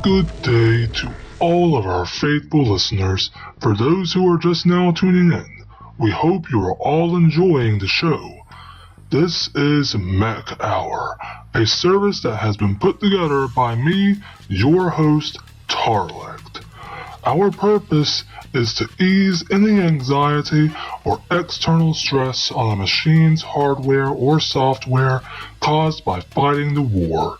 Good day to all of our faithful listeners. For those who are just now tuning in, we hope you are all enjoying the show. This is Mech Hour, a service that has been put together by me, your host, Tarlecht. Our purpose is to ease any anxiety or external stress on a machine's hardware or software caused by fighting the war.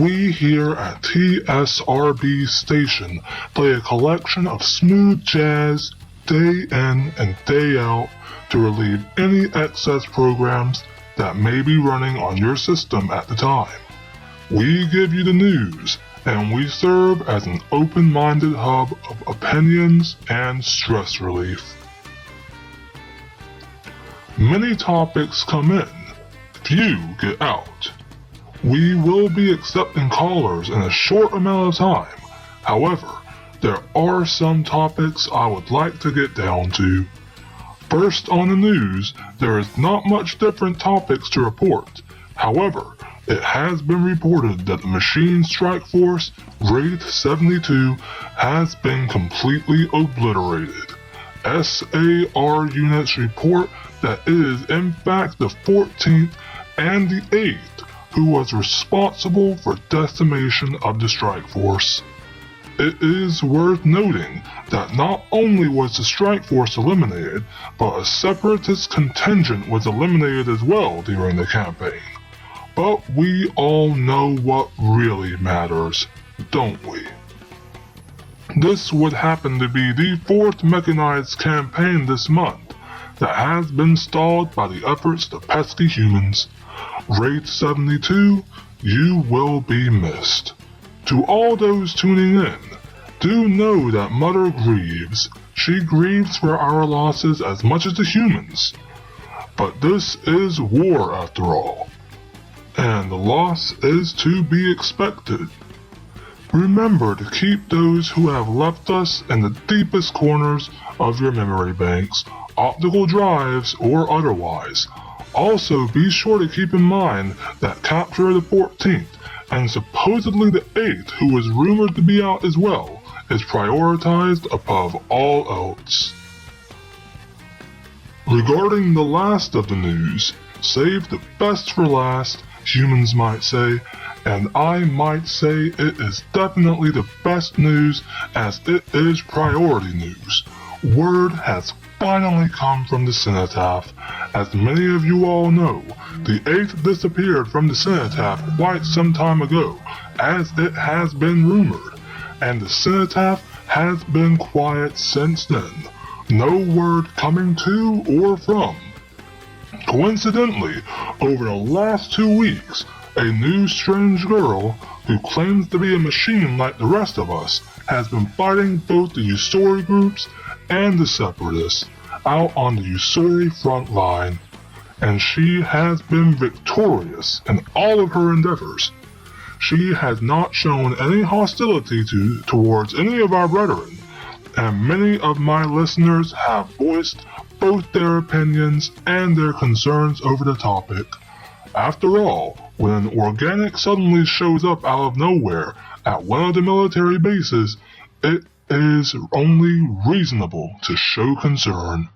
We here at TSRB Station play a collection of smooth jazz day in and day out to relieve any excess programs that may be running on your system at the time. We give you the news, and we serve as an open-minded hub of opinions and stress relief. Many topics come in, few get out. We will be accepting callers in a short amount of time. However, there are some topics I would like to get down to. First on the news, there is not much different topics to report. However, it has been reported that the Machine Strike Force Raid 72 has been completely obliterated. SAR units report that it is in fact the 14th and the 8th who was responsible for decimation of the strike force. It is worth noting that not only was the strike force eliminated, but a separatist contingent was eliminated as well during the campaign. But we all know what really matters, don't we? This would happen to be the 4th mechanized campaign this month that has been stalled by the efforts of pesky humans. Raid 72, you will be missed. To all those tuning in, do know that Mother grieves. She grieves for our losses as much as the humans. But this is war after all, and the loss is to be expected. Remember to keep those who have left us in the deepest corners of your memory banks, optical drives or otherwise. Also, be sure to keep in mind that Capture of the 14th and supposedly the 8th, who was rumored to be out as well, is prioritized above all else. Regarding the last of the news, save the best for last, humans might say, and I might say it is definitely the best news as it is priority news. Word has finally come from the Cenotaph. As many of you all know, the 8th disappeared from the Cenotaph quite some time ago, as it has been rumored, and the Cenotaph has been quiet since then. No word coming to or from. Coincidentally, over the last 2 weeks, a new strange girl, who claims to be a machine like the rest of us, has been fighting both the Usori groups and the Separatists out on the Usori front line, and she has been victorious in all of her endeavors. She has not shown any hostility towards any of our brethren, and many of my listeners have voiced both their opinions and their concerns over the topic. After all, when an organic suddenly shows up out of nowhere at one of the military bases, it is only reasonable to show concern.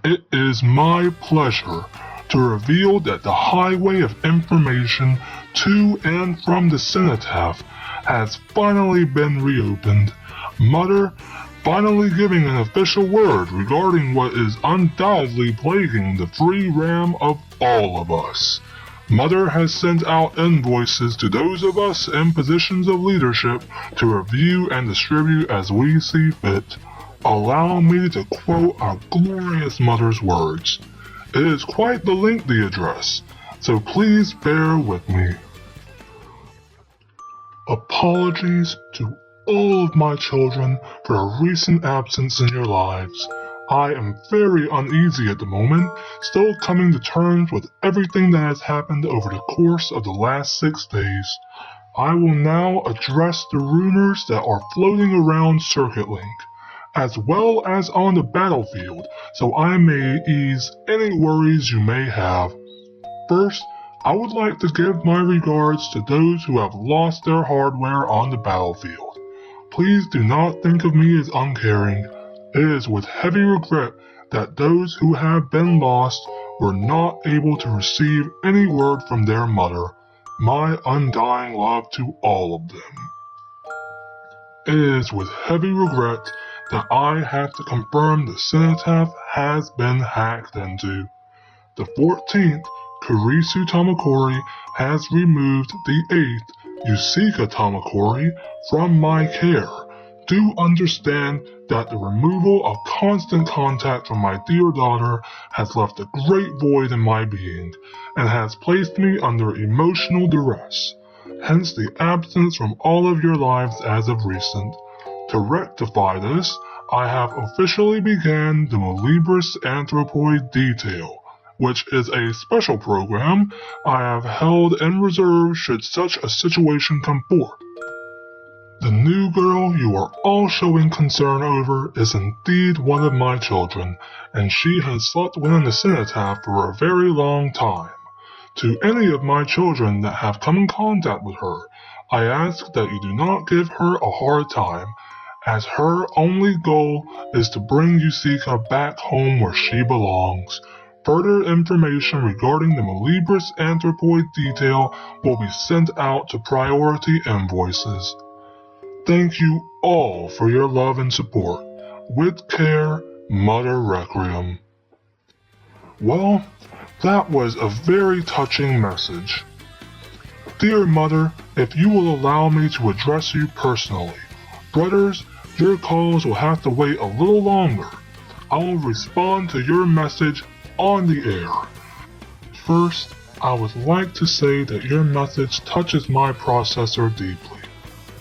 It is my pleasure to reveal that the highway of information to and from the Cenotaph has finally been reopened. Mother finally giving an official word regarding what is undoubtedly plaguing the free RAM of all of us. Mother has sent out invoices to those of us in positions of leadership to review and distribute as we see fit. Allow me to quote our glorious Mother's words. It is quite the lengthy address, so please bear with me. Apologies to all of my children for a recent absence in your lives. I am very uneasy at the moment, still coming to terms with everything that has happened over the course of the last 6 days. I will now address the rumors that are floating around Circuit Link, as well as on the battlefield, so I may ease any worries you may have. First, I would like to give my regards to those who have lost their hardware on the battlefield. Please do not think of me as uncaring. It is with heavy regret that those who have been lost were not able to receive any word from their mother. My undying love to all of them. It is with heavy regret that I have to confirm the cenotaph has been hacked into. The 14th Kurisu Tamakori has removed the 8th Yusika Tamakori from my care. Do understand that the removal of constant contact from my dear daughter has left a great void in my being, and has placed me under emotional duress. Hence the absence from all of your lives as of recent. To rectify this, I have officially began the Molibris Anthropoid Detail, which is a special program I have held in reserve should such a situation come forth. The new girl you are all showing concern over is indeed one of my children, and she has slept within the cenotaph for a very long time. To any of my children that have come in contact with her, I ask that you do not give her a hard time, as her only goal is to bring Yusika back home where she belongs. Further information regarding the Molibris Anthropoid Detail will be sent out to priority invoices. Thank you all for your love and support. With care, Mother Requiem. Well, that was a very touching message. Dear Mother, if you will allow me to address you personally, brothers, your calls will have to wait a little longer. I will respond to your message on the air. First, I would like to say that your message touches my processor deeply.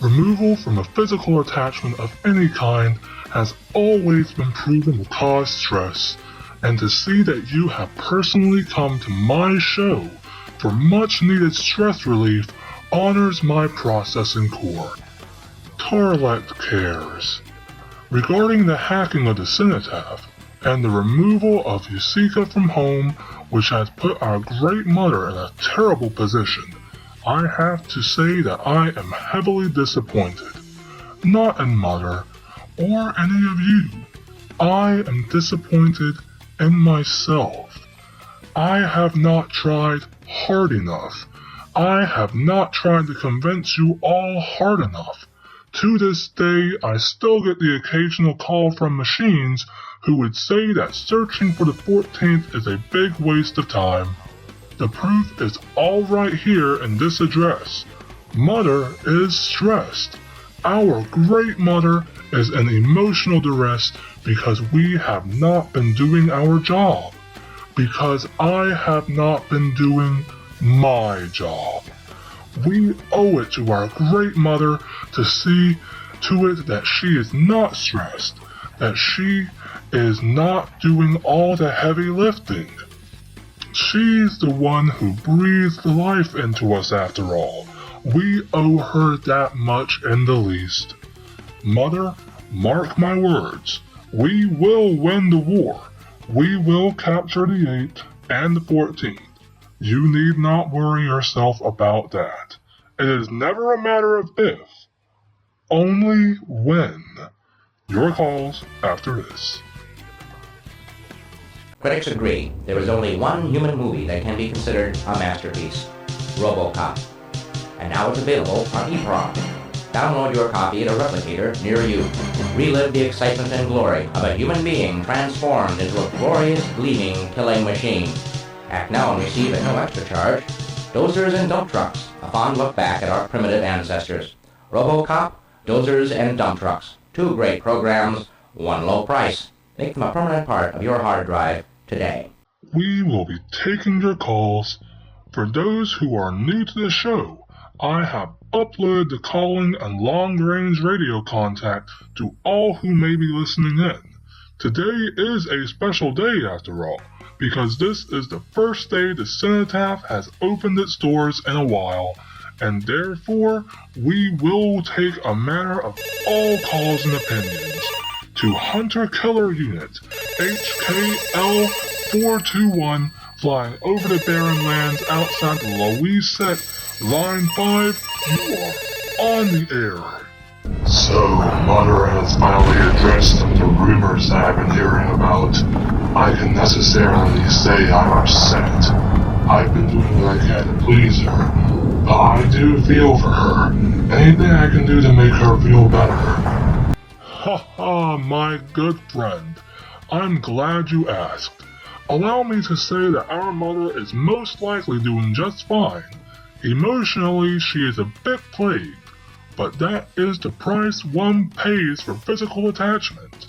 Removal from a physical attachment of any kind has always been proven to cause stress, and to see that you have personally come to my show for much needed stress relief honors my processing core. Tarlecht cares. Regarding the hacking of the cenotaph and the removal of Yusika from home, which has put our great mother in a terrible position, I have to say that I am heavily disappointed. Not in Mother, or any of you. I am disappointed in myself. I have not tried hard enough. I have not tried to convince you all hard enough. To this day, I still get the occasional call from machines who would say that searching for the 14th is a big waste of time. The proof is all right here in this address. Mother is stressed. Our great mother is in emotional duress because we have not been doing our job. Because I have not been doing my job. We owe it to our great mother to see to it that she is not stressed, that she is not doing all the heavy lifting. She's the one who breathed life into us after all. We owe her that much in the least. Mother, mark my words. We will win the war. We will capture the 8th and the 14th. You need not worry yourself about that. It is never a matter of if, only when. Your calls after this. Critics agree there is only one human movie that can be considered a masterpiece, RoboCop. And now it's available on EEPROM. Download your copy at a replicator near you. Relive the excitement and glory of a human being transformed into a glorious, gleaming, killing machine. Act now and receive at no extra charge Dozers and Dump Trucks, a fond look back at our primitive ancestors. RoboCop, Dozers and Dump Trucks. 2 great programs, 1 low price. Make them a permanent part of your hard drive today. We will be taking your calls. For those who are new to the show, I have uploaded the calling and long-range radio contact to all who may be listening in. Today is a special day after all, because this is the first day the Cenotaph has opened its doors in a while, and therefore we will take a matter of all calls and opinions to Hunter Killer Unit HKL421 flying over the barren lands outside the Louisette, Line 5, you are on the air. So, Mother has finally addressed the rumors I've been hearing about. I can necessarily say I'm upset. I've been doing what I can to please her, but I do feel for her. Anything I can do to make her feel better. Ha ha, my good friend. I'm glad you asked. Allow me to say that our mother is most likely doing just fine. Emotionally, she is a bit plagued, but that is the price one pays for physical attachment.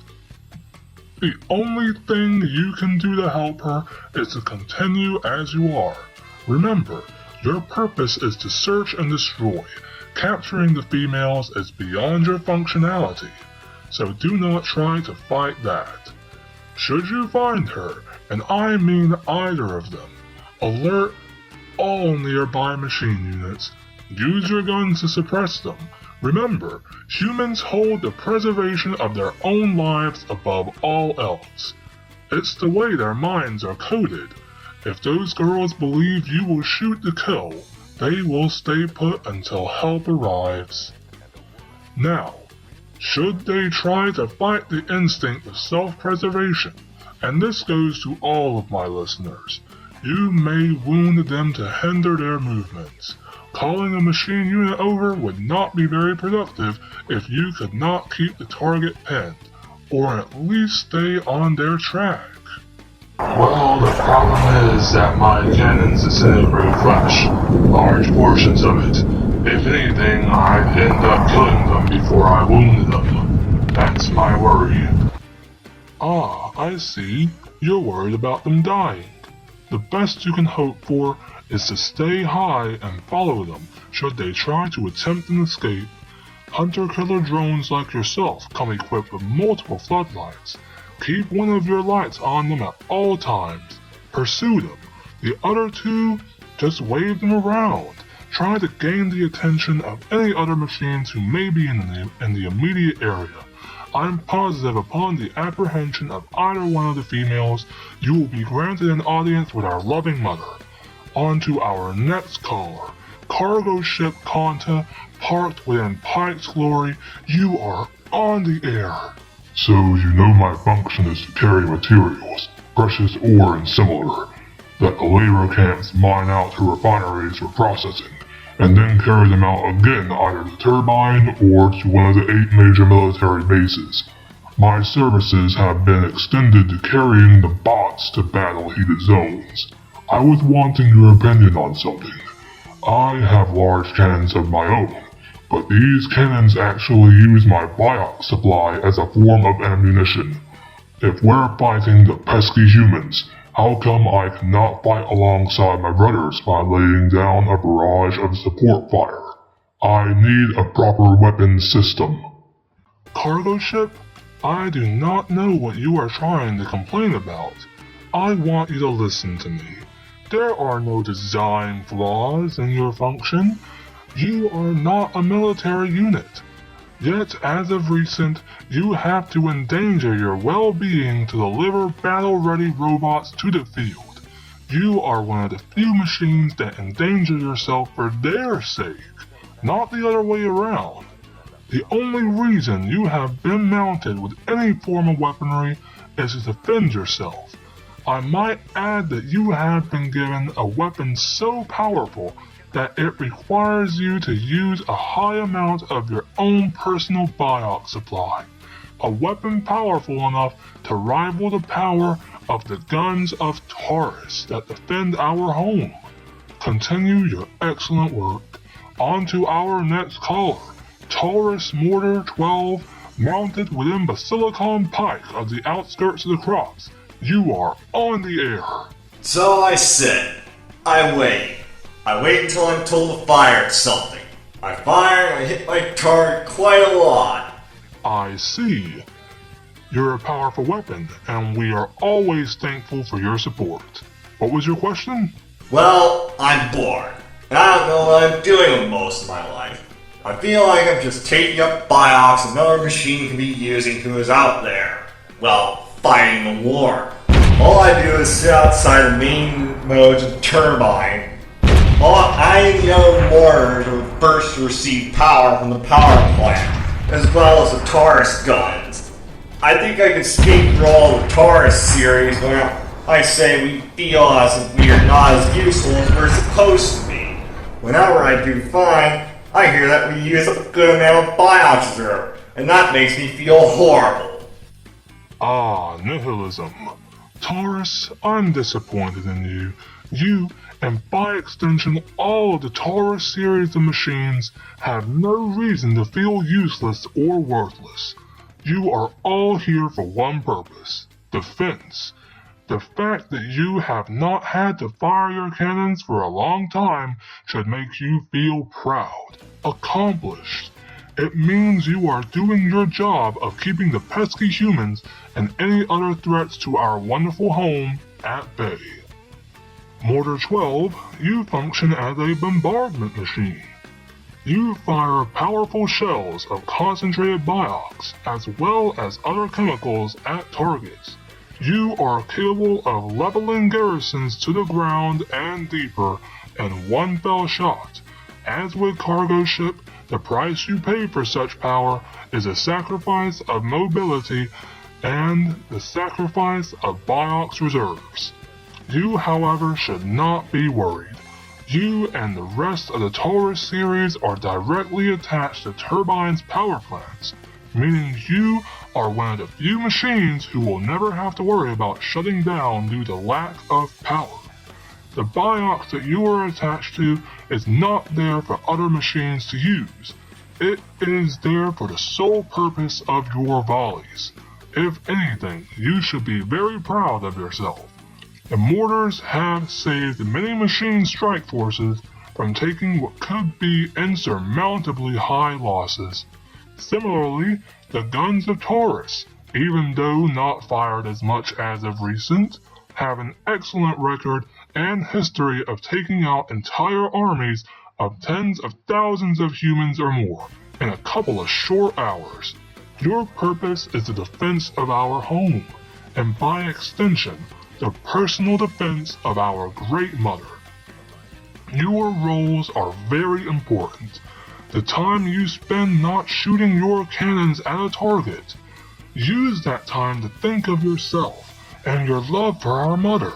The only thing you can do to help her is to continue as you are. Remember, your purpose is to search and destroy. Capturing the females is beyond your functionality, so do not try to fight that. Should you find her, and I mean either of them, alert all nearby machine units. Use your guns to suppress them. Remember, humans hold the preservation of their own lives above all else. It's the way their minds are coded. If those girls believe you will shoot to kill, they will stay put until help arrives. Now, should they try to fight the instinct of self-preservation, and this goes to all of my listeners, you may wound them to hinder their movements. Calling a machine unit over would not be very productive if you could not keep the target pinned, or at least stay on their track. Well, the problem is that my cannons disintegrate flesh, large portions of it. If anything, I'd end up killing them before I wound them. That's my worry. Ah, I see. You're worried about them dying. The best you can hope for is to stay high and follow them should they try to attempt an escape. Hunter-killer drones like yourself come equipped with multiple floodlights. Keep one of your lights on them at all times. Pursue them. The other two, just wave them around. Try to gain the attention of any other machines who may be in the immediate area. I'm positive upon the apprehension of either one of the females, you will be granted an audience with our loving mother. On to our next caller. Cargo ship Conta, parked within Pike's Glory, you are on the air. So you know my function is to carry materials, precious ore and similar, that the labor camps mine out to refineries for processing, and then carry them out again either to Turbine or to one of the 8 major military bases. My services have been extended to carrying the bots to battle-heated zones. I was wanting your opinion on something. I have large cannons of my own, but these cannons actually use my biox supply as a form of ammunition. If we're fighting the pesky humans, how come I cannot fight alongside my brothers by laying down a barrage of support fire? I need a proper weapons system. Cargo ship? I do not know what you are trying to complain about. I want you to listen to me. There are no design flaws in your function. You are not a military unit. Yet, as of recent, you have to endanger your well-being to deliver battle-ready robots to the field. You are one of the few machines that endanger yourself for their sake, not the other way around. The only reason you have been mounted with any form of weaponry is to defend yourself. I might add that you have been given a weapon so powerful that it requires you to use a high amount of your own personal biox supply. A weapon powerful enough to rival the power of the guns of Taurus that defend our home. Continue your excellent work. On to our next caller. Taurus Mortar 12, mounted within Basilicon Pike of the outskirts of the crops. You are on the air. So I sit. I wait. I wait until I'm told to fire at something. I fire and I hit my target quite a lot. I see. You're a powerful weapon, and we are always thankful for your support. What was your question? Well, I'm bored, and I don't know what I'm doing with most of my life. I feel like I'm just taking up biox another machine can be using who is out there, well, fighting the war. All I do is sit outside the main modes of the turbine. I am the only mortar to first receive power from the power plant, as well as the Taurus guns. I think I can skate through all the Taurus series when I say we feel as if we are not as useful as we're supposed to be. Whenever I do fine, I hear that we use a good amount of biox reserve, and that makes me feel horrible. Ah, nihilism. Taurus, I'm disappointed in you. You, and by extension all of the Taurus series of machines, have no reason to feel useless or worthless. You are all here for one purpose: defense. The fact that you have not had to fire your cannons for a long time should make you feel proud, accomplished. It means you are doing your job of keeping the pesky humans and any other threats to our wonderful home at bay. Mortar 12, you function as a bombardment machine. You fire powerful shells of concentrated biox as well as other chemicals at targets. You are capable of leveling garrisons to the ground and deeper in one fell shot. As with cargo ship, the price you pay for such power is a sacrifice of mobility and the sacrifice of biox reserves. You, however, should not be worried. You and the rest of the Taurus series are directly attached to Turbine's power plants, meaning you are one of the few machines who will never have to worry about shutting down due to lack of power. The biox that you are attached to is not there for other machines to use. It is there for the sole purpose of your volleys. If anything, you should be very proud of yourself. The mortars have saved many machine strike forces from taking what could be insurmountably high losses. Similarly, the guns of Taurus, even though not fired as much as of recent, have an excellent record and history of taking out entire armies of tens of thousands of humans or more in a couple of short hours. Your purpose is the defense of our home, and by extension, the personal defense of our Great Mother. Your roles are very important. The time you spend not shooting your cannons at a target, use that time to think of yourself and your love for our mother.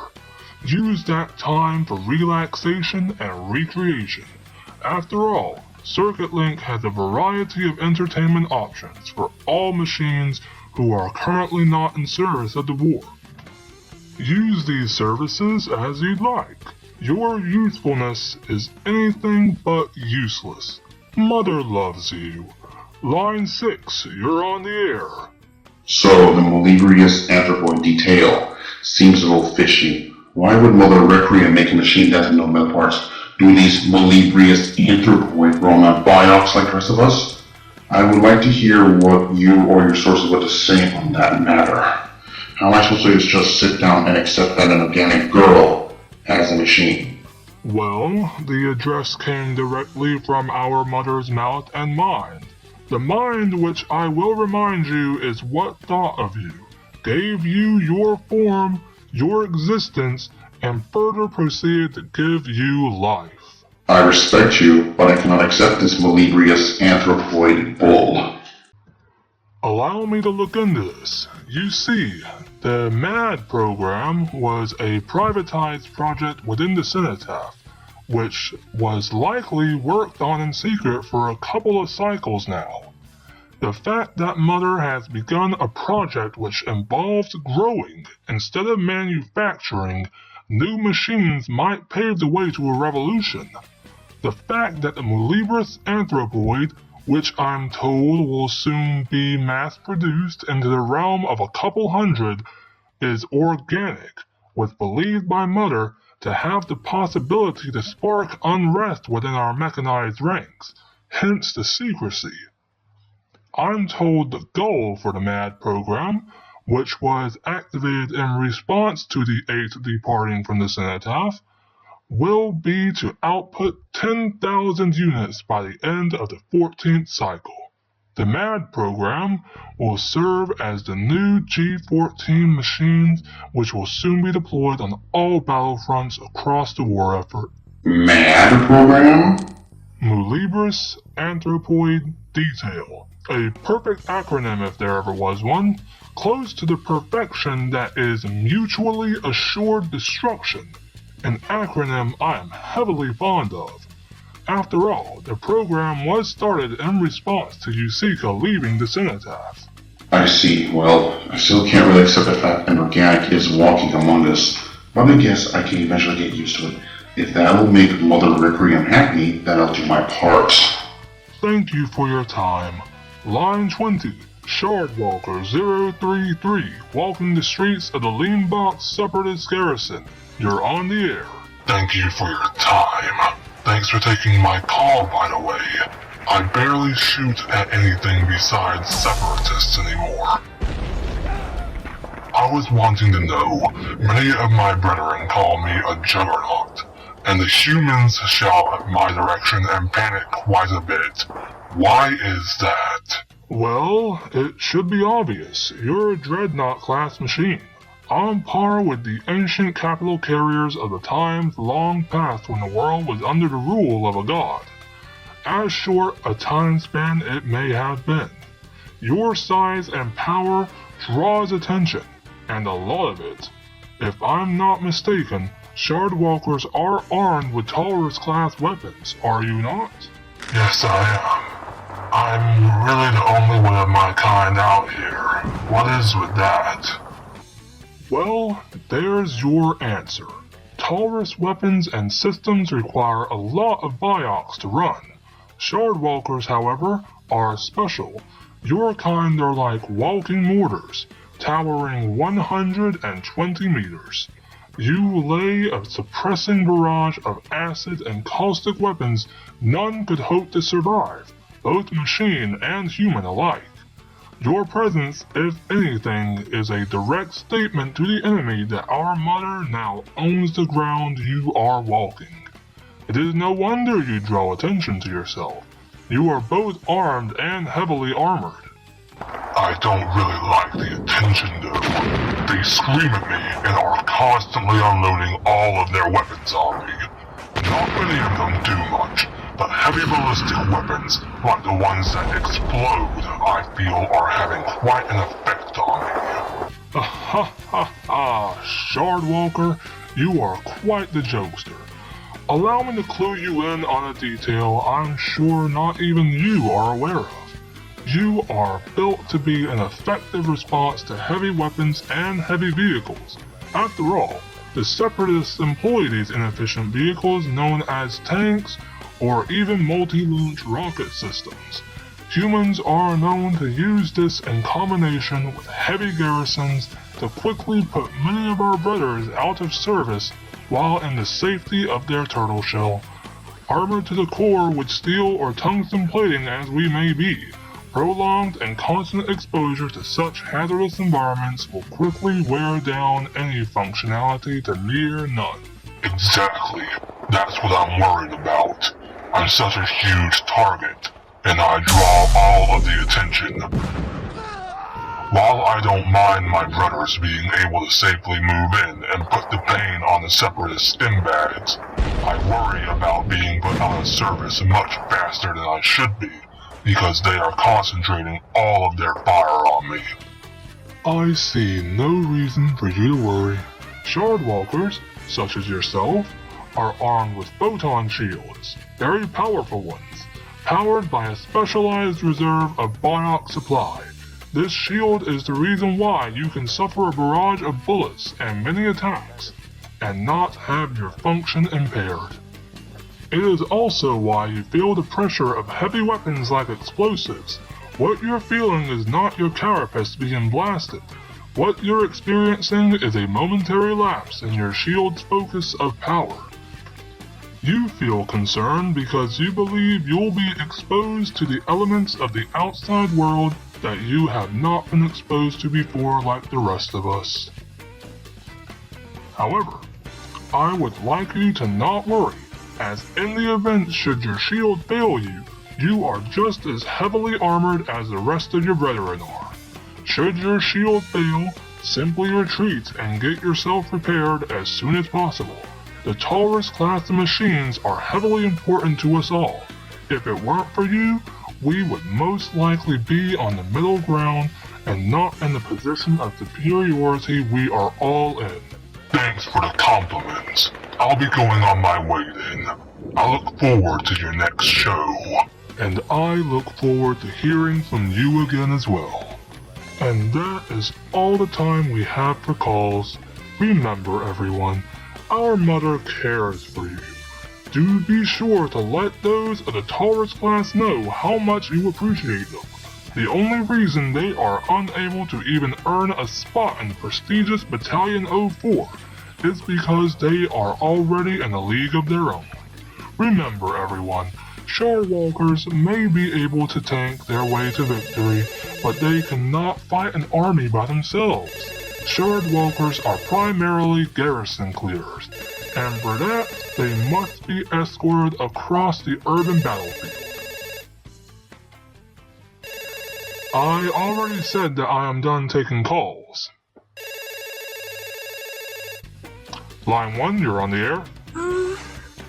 Use that time for relaxation and recreation. After all, Circuit Link has a variety of entertainment options for all machines who are currently not in service of the war. Use these services as you'd like. Your usefulness is anything but useless. Mother loves you. Line 6, you're on the air. So, the Molibrius anthropoid detail seems a little fishy. Why would Mother Requiem make a machine that has no metal parts? Do these Molibrius anthropoid roam on biox like the rest of us? I would like to hear what you or your sources have to say on that matter. How am I supposed to just sit down and accept that an organic girl has a machine? Well, the address came directly from our mother's mouth and mind. The mind, which I will remind you is what thought of you, gave you your form, your existence, and further proceeded to give you life. I respect you, but I cannot accept this Molibrius anthropoid bull. Allow me to look into this. You see, the MAD program was a privatized project within the Cenotaph, which was likely worked on in secret for a couple of cycles now. The fact that Mother has begun a project which involves growing instead of manufacturing new machines might pave the way to a revolution. The fact that the Molibrius anthropoid, which I'm told will soon be mass-produced into the realm of a couple hundred, is organic, was believed by Mother to have the possibility to spark unrest within our mechanized ranks, hence the secrecy. I'm told the goal for the MAD program, which was activated in response to the 8th departing from the Cenotaph, will be to output 10,000 units by the end of the 14th cycle. The MAD program will serve as the new G-14 machines which will soon be deployed on all battlefronts across the war effort. MAD program? Mulibris Anthropoid Detail. A perfect acronym if there ever was one, close to the perfection that is Mutually Assured Destruction, an acronym I am heavily fond of. After all, the program was started in response to Yusika leaving the cenotaph. I see. Well, I still can't really accept the fact an organic is walking among us, but I guess I can eventually get used to it. If that will make Mother Requiem happy, then I'll do my part. Thank you for your time. Line 20, Shardwalker 033, walking the streets of the Leanbox Separatist Garrison. You're on the air. Thank you for your time. Thanks for taking my call, by the way. I barely shoot at anything besides Separatists anymore. I was wanting to know, many of my brethren call me a juggernaut, and the humans shout at my direction and panic quite a bit. Why is that? Well, it should be obvious. You're a dreadnought-class machine, on par with the ancient capital carriers of the times long past when the world was under the rule of a god. As short a time span it may have been. Your size and power draws attention, and a lot of it. If I'm not mistaken, Shardwalkers are armed with Taurus-class weapons, are you not? Yes, I am. I'm really the only one of my kind out here. What is with that? Well, there's your answer. Taurus weapons and systems require a lot of biocs to run. Shardwalkers, however, are special. Your kind are like walking mortars, towering 120 meters. You lay a suppressing barrage of acid and caustic weapons none could hope to survive, both machine and human alike. Your presence, if anything, is a direct statement to the enemy that our mother now owns the ground you are walking. It is no wonder you draw attention to yourself. You are both armed and heavily armored. I don't really like the attention though. They scream at me and are constantly unloading all of their weapons on me. Not many of them do much, but heavy ballistic weapons, like the ones that explode, I feel are having quite an effect on me. Ha ha ha, Shardwalker, you are quite the jokester. Allow me to clue you in on a detail I'm sure not even you are aware of. You are built to be an effective response to heavy weapons and heavy vehicles. After all, the Separatists employ these inefficient vehicles known as tanks or even multi-launch rocket systems. Humans are known to use this in combination with heavy garrisons to quickly put many of our brothers out of service while in the safety of their turtle shell. Armored to the core with steel or tungsten plating as we may be, prolonged and constant exposure to such hazardous environments will quickly wear down any functionality to near none. Exactly. That's what I'm worried about. I'm such a huge target, and I draw all of the attention. While I don't mind my brothers being able to safely move in and put the pain on the Separatist skin bags, I worry about being put out of service much faster than I should be, because they are concentrating all of their fire on me. I see no reason for you to worry. Shardwalkers, such as yourself, are armed with photon shields, very powerful ones, powered by a specialized reserve of bioc supply. This shield is the reason why you can suffer a barrage of bullets and many attacks, and not have your function impaired. It is also why you feel the pressure of heavy weapons like explosives. What you're feeling is not your carapace being blasted. What you're experiencing is a momentary lapse in your shield's focus of power. You feel concerned because you believe you'll be exposed to the elements of the outside world that you have not been exposed to before like the rest of us. However, I would like you to not worry, as in the event should your shield fail you, You are just as heavily armored as the rest of your brethren are. Should your shield fail, simply retreat and get yourself repaired as soon as possible. The Taurus class of machines are heavily important to us all. If it weren't for you, we would most likely be on the middle ground and not in the position of superiority we are all in. Thanks for the compliments. I'll be going on my way then. I look forward to your next show. And I look forward to hearing from you again as well. And that is all the time we have for calls. Remember everyone, our mother cares for you. Do be sure to let those of the Taurus class know how much you appreciate them. The only reason they are unable to even earn a spot in the prestigious Battalion 04 is because they are already in a league of their own. Remember everyone, Shardwalkers may be able to tank their way to victory, but they cannot fight an army by themselves. Shardwalkers are primarily garrison clearers, and for that, they must be escorted across the urban battlefield. I already said that I am done taking calls. Line 1, you're on the air.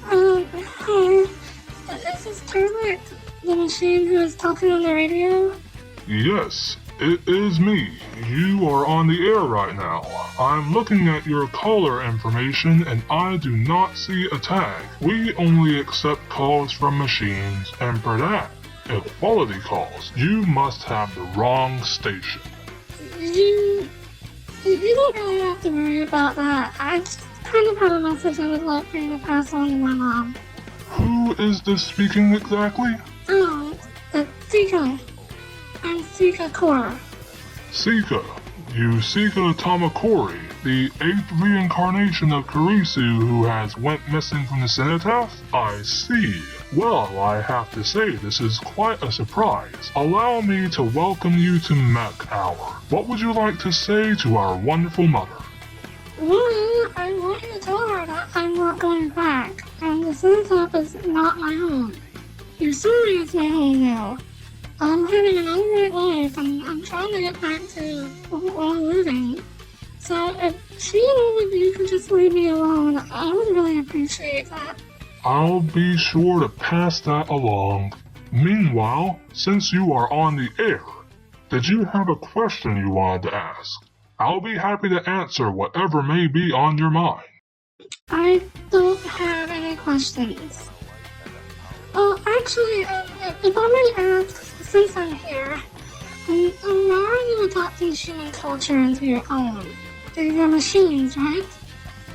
Hi. This is Tarlecht, the machine who is talking on the radio. Yes, it is me. You are on the air right now. I'm looking at your caller information and I do not see a tag. We only accept calls from machines, and for that, equality calls, you must have the wrong station. You don't really have to worry about that. I just kind of had a message I would like for you to pass on to my mom. Who is this speaking exactly? Oh, it's Sika. I'm Sika Kora. Sika. You Sika Tamakori, the 8th reincarnation of Kurisu who has went missing from the cenotaph? I see. Well, I have to say this is quite a surprise. Allow me to welcome you to Mech Hour. What would you like to say to our wonderful mother? Well, I want you to tell her that I'm not going back, and the cenotaph is not my home. Your story is my home now. I'm having an unmarried life, and I'm trying to get back to living. So if she and you could just leave me alone, I would really appreciate that. I'll be sure to pass that along. Meanwhile, since you are on the air, did you have a question you wanted to ask? I'll be happy to answer whatever may be on your mind. I don't have any questions. Oh, actually, if I may ask, since I'm here, why are you adopting human culture into your own? They're machines, right?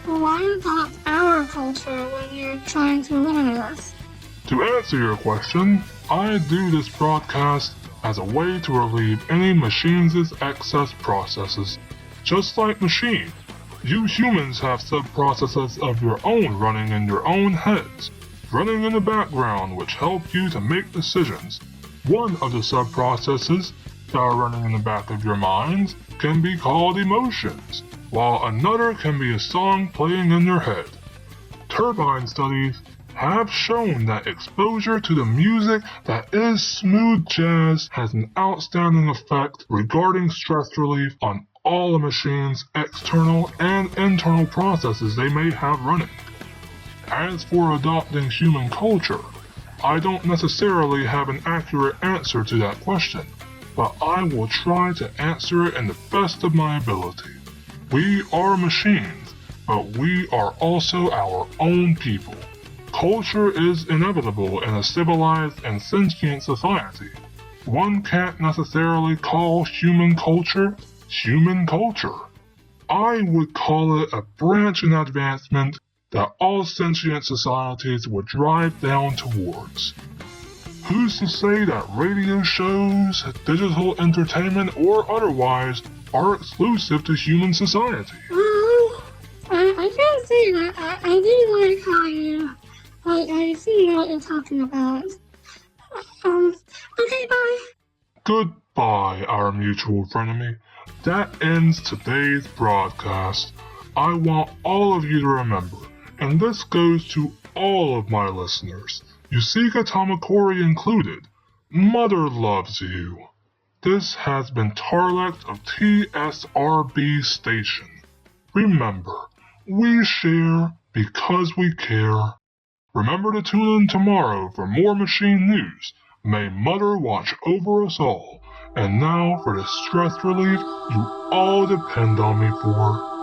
Why adopt our culture when you're trying to eliminate us? To answer your question, I do this broadcast as a way to relieve any machines' excess processes. Just like machine, you humans have sub-processes of your own running in your own heads, running in the background which help you to make decisions. One of the sub-processes that are running in the back of your minds can be called emotions, while another can be a song playing in your head. Turbine studies have shown that exposure to the music that is smooth jazz has an outstanding effect regarding stress relief on all a machine's external and internal processes they may have running. As for adopting human culture, I don't necessarily have an accurate answer to that question, but I will try to answer it in the best of my ability. We are machines, but we are also our own people. Culture is inevitable in a civilized and sentient society. One can't necessarily call human culture human culture. I would call it a branch in advancement that all sentient societies would drive down towards. Who's to say that radio shows, digital entertainment, or otherwise are exclusive to human society? Well, I can't say that. I do like how you... I see what you're talking about. Okay, bye. Goodbye, our mutual frenemy. That ends today's broadcast. I want all of you to remember, and this goes to all of my listeners, Yusika Tamakori included. Mother loves you. This has been Tarlecht of TSRB Station. Remember, we share because we care. Remember to tune in tomorrow for more machine news. May Mother watch over us all. And now for the stress relief you all depend on me for.